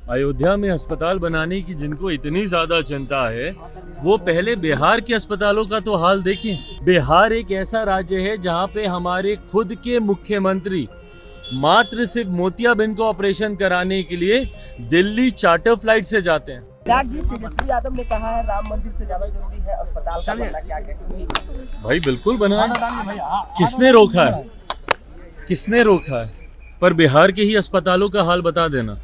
अयोध्या में अस्पताल बनाने की जिनको इतनी ज्यादा चिंता है, वो पहले बिहार के अस्पतालों का तो हाल देखें। बिहार एक ऐसा राज्य है जहां पे हमारे खुद के मुख्यमंत्री मात्र सिर्फ मोतियाबिंद को ऑपरेशन कराने के लिए दिल्ली चार्टर फ्लाइट से जाते हैं। तेजस्वी यादव ने कहा है राम मंदिर से ज्यादा जरूरी है अस्पताल का बनना, क्या कहेंगे? भाई बिल्कुल बना है, किसने रोका है? किसने रोका है? पर बिहार के ही अस्पतालों का हाल बता देना।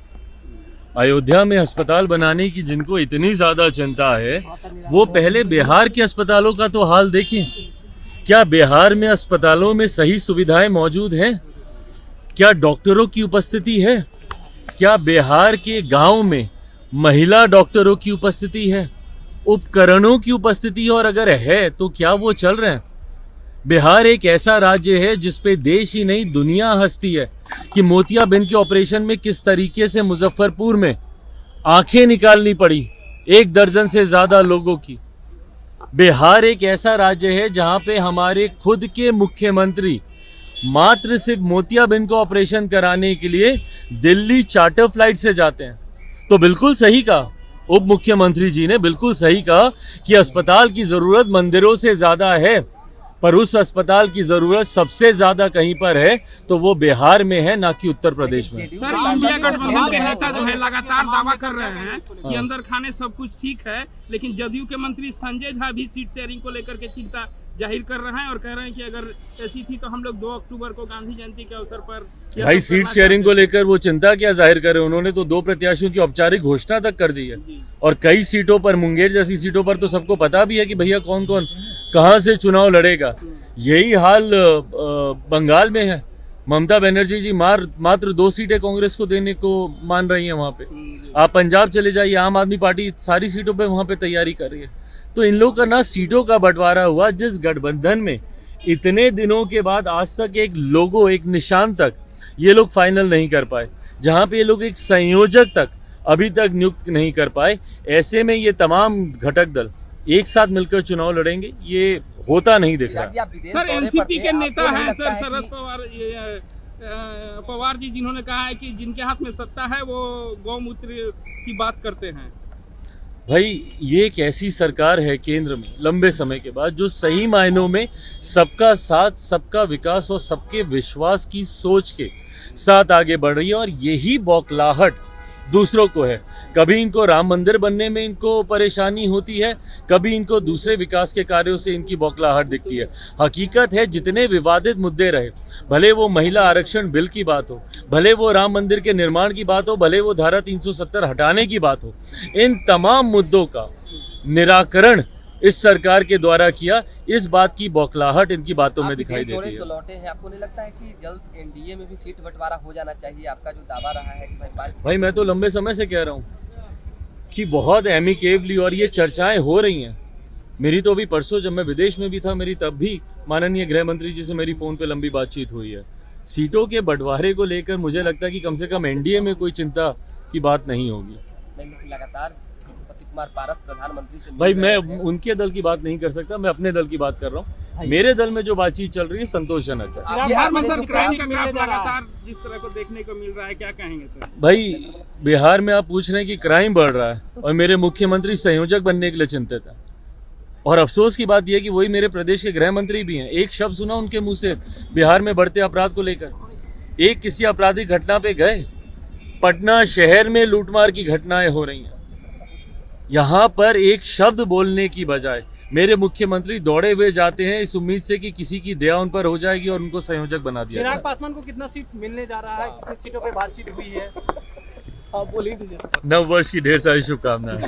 अयोध्या में अस्पताल बनाने की जिनको इतनी ज्यादा चिंता है, वो पहले बिहार के अस्पतालों का तो हाल देखें। क्या बिहार में अस्पतालों में सही सुविधाएं मौजूद हैं? क्या डॉक्टरों की उपस्थिति है? क्या बिहार के गांव में महिला डॉक्टरों की उपस्थिति है? उपकरणों की उपस्थिति है? और अगर है तो क्या वो चल रहे हैं? बिहार एक ऐसा राज्य है जिसपे देश ही नहीं दुनिया हंसती है कि मोतियाबिंद के ऑपरेशन में किस तरीके से मुजफ्फरपुर में आंखें निकालनी पड़ी 1 दर्जन से ज्यादा लोगों की। बिहार एक ऐसा राज्य है जहां पे हमारे खुद के मुख्यमंत्री मात्र सिर्फ मोतियाबिंद को ऑपरेशन कराने के लिए दिल्ली चार्टर फ्लाइट से जाते हैं। तो बिल्कुल सही कहा उप मुख्यमंत्री जी ने, बिल्कुल सही कहा कि अस्पताल की जरूरत मंदिरों से ज्यादा है, पर उस अस्पताल की जरूरत सबसे ज्यादा कहीं पर है तो वो बिहार में है, ना कि उत्तर प्रदेश में। सर, इंडिया गठबंधन के नेता जो है लगातार दावा कर रहे हैं कि अंदर खाने सब कुछ ठीक है, लेकिन जदयू के मंत्री संजय झा भी सीट शेयरिंग को लेकर के चिंता जाहिर कर रहे हैं और कह रहे हैं कि अगर ऐसी थी तो हम लोग 2 अक्टूबर को गांधी जयंती के अवसर पर भाई सीट शेयरिंग को लेकर वो चिंता क्या जाहिर करे? उन्होंने तो 2 प्रत्याशियों की औपचारिक घोषणा तक कर दी है और कई सीटों पर, मुंगेर जैसी सीटों पर तो सबको पता भी है कि भैया कौन कौन कहां से चुनाव लड़ेगा। यही हाल बंगाल में है। ममता बनर्जी जी मात्र 2 सीटें कांग्रेस को देने को मान रही है वहां पे। आप पंजाब चले जाइए, आम आदमी पार्टी सारी सीटों पे वहां पे तैयारी कर रही है। तो इन लोगों का ना सीटों का बंटवारा हुआ, जिस गठबंधन में इतने दिनों के बाद आज तक एक लोगो, एक निशान तक ये लोग फाइनल नहीं कर पाए, जहां पे ये लोग एक संयोजक तक अभी तक नियुक्त नहीं कर पाए, ऐसे में ये तमाम घटक दल एक साथ मिलकर चुनाव लड़ेंगे, ये होता नहीं दिख रहा। सर, एनसीपी के नेता हैं सर शरद पवार जी, जिन्होंने कहा है कि जिनके हाथ में सत्ता है वो गौमूत्र की बात करते हैं। भाई ये एक ऐसी सरकार है केंद्र में लंबे समय के बाद जो सही मायनों में सबका साथ, सबका विकास और सबके विश्वास की सोच के साथ आगे बढ़ रही है, और यही बौखलाहट दूसरों को है। कभी इनको राम मंदिर बनने में इनको परेशानी होती है, कभी इनको दूसरे विकास के कार्यों से इनकी बौखलाहट दिखती है। हकीकत है जितने विवादित मुद्दे रहे, भले वो महिला आरक्षण बिल की बात हो, भले वो राम मंदिर के निर्माण की बात हो, भले वो धारा 370 हटाने की बात हो, इन तमाम मुद्दों का निराकरण इस सरकार के द्वारा किया। इस बात की बौखलाहट इनकी बातों में दिखाई देती है। लौटे हैं, आपको नहीं लगता है कि जल्द एनडीए में भी सीट बंटवारा हो जाना चाहिए? आपका जो दावा रहा है कि भाई मैं तो लंबे समय से कह रहा हूँ कि बहुत एमिकेबली और ये चर्चाएं हो रही हैं। मेरी तो अभी परसों जब मैं विदेश में भी था, मेरी तब भी माननीय गृह मंत्री जी से मेरी फोन पे लंबी बातचीत हुई है। सीटों के बंटवारे को लेकर मुझे लगता है कि कम से कम एनडीए में कोई चिंता की बात नहीं होगी। लगातार कुमार पारस प्रधानमंत्री से भाई मैं उनके दल की बात नहीं कर सकता, मैं अपने दल की बात कर रहा हूँ। मेरे दल में जो बातचीत चल रही है संतोषजनक है। बिहार में सर क्राइम का ग्राफ लगातार जिस तरह को देखने को मिल रहा है, क्या कहेंगे सर? भाई बिहार में आप पूछ रहे हैं कि क्राइम बढ़ रहा है और मेरे मुख्यमंत्री संयोजक बनने के लिए चिंतित है, और अफसोस की बात यह है कि वही मेरे प्रदेश के गृह मंत्री भी हैं। एक शब्द सुना उनके मुंह से बिहार में बढ़ते अपराध को लेकर? एक किसी आपराधिक घटना पे गए? पटना शहर में लूटमार की घटनाएं हो रही हैं, यहाँ पर एक शब्द बोलने की बजाय मेरे मुख्यमंत्री दौड़े हुए जाते हैं इस उम्मीद से कि किसी की दया उन पर हो जाएगी और उनको संयोजक बना दिया। चिराग पासवान को कितना सीट मिलने जा रहा है? कितनी सीटों पे बातचीत हुई है? आप बोल ही दीजिए। नव वर्ष की ढेर सारी शुभकामनाएं।